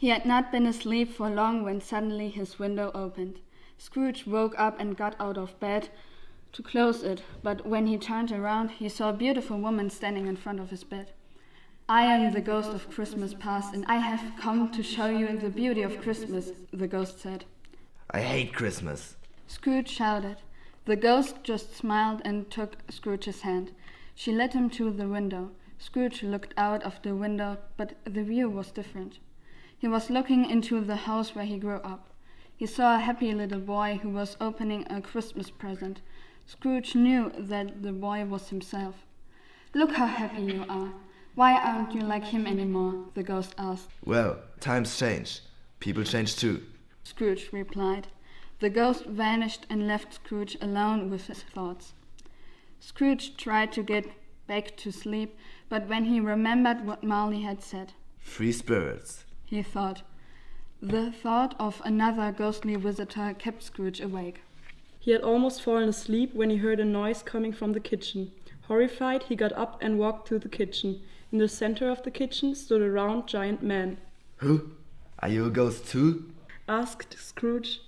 He had not been asleep for long when suddenly his window opened. Scrooge woke up and got out of bed to close it, but when he turned around, he saw a beautiful woman standing in front of his bed. "I am the ghost of Christmas past, and I have come to show you the beauty of Christmas," the ghost said. I hate Christmas. Scrooge shouted. The ghost just smiled and took Scrooge's hand. She led him to the window. Scrooge looked out of the window, but the view was different. He was looking into the house where he grew up. He saw a happy little boy who was opening a Christmas present. Scrooge knew that the boy was himself. "Look how happy you are. Why aren't you like him anymore?" the ghost asked. Well, times change. People change too. Scrooge replied. The ghost vanished and left Scrooge alone with his thoughts. Scrooge tried to get back to sleep, but when he remembered what Marley had said, Free spirits. he thought. The thought of another ghostly visitor kept Scrooge awake. He had almost fallen asleep when he heard a noise coming from the kitchen. Horrified, he got up and walked to the kitchen. In the center of the kitchen stood a round giant man. Who? Are you a ghost too? Asked Scrooge.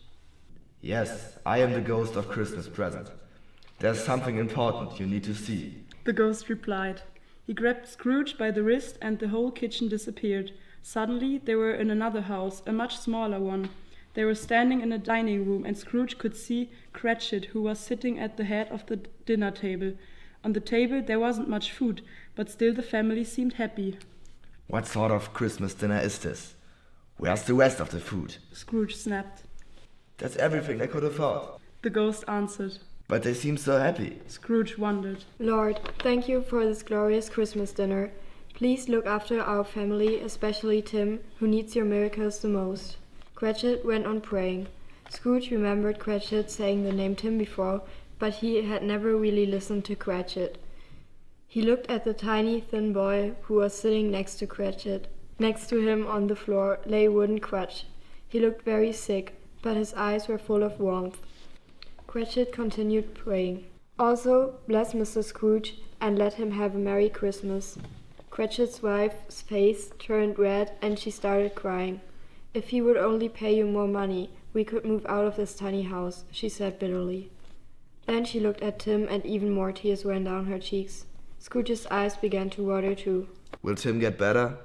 Yes, I am the ghost of Christmas present. There's something important you need to see. The ghost replied. He grabbed Scrooge by the wrist and the whole kitchen disappeared. Suddenly they were in another house, a much smaller one. They were standing in a dining room and Scrooge could see Cratchit, who was sitting at the head of the dinner table. On the table there wasn't much food, but still the family seemed happy. What sort of Christmas dinner is this? Where's the rest of the food? Scrooge snapped. That's everything I could afford. The ghost answered. But they seem so happy. Scrooge wondered. Lord, thank you for this glorious Christmas dinner. Please look after our family, especially Tim, who needs your miracles the most. Cratchit went on praying. Scrooge remembered Cratchit saying the name Tim before, but he had never really listened to Cratchit. He looked at the tiny, thin boy who was sitting next to Cratchit. Next to him on the floor lay a wooden crutch. He looked very sick, but his eyes were full of warmth. Cratchit continued praying. Also, bless Mr. Scrooge and let him have a Merry Christmas. Cratchit's wife's face turned red and she started crying. If he would only pay you more money, we could move out of this tiny house, she said bitterly. Then she looked at Tim and even more tears ran down her cheeks. Scrooge's eyes began to water too. Will Tim get better?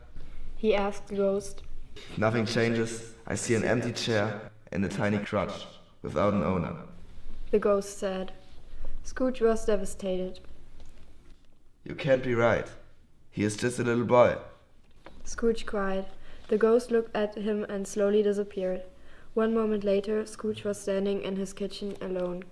He asked the ghost. Nothing changes. I see an empty chair and a tiny crutch without an owner. The ghost said. Scrooge was devastated. You can't be right. He is just a little boy. Scrooge cried. The ghost looked at him and slowly disappeared. 1 moment later, Scrooge was standing in his kitchen alone.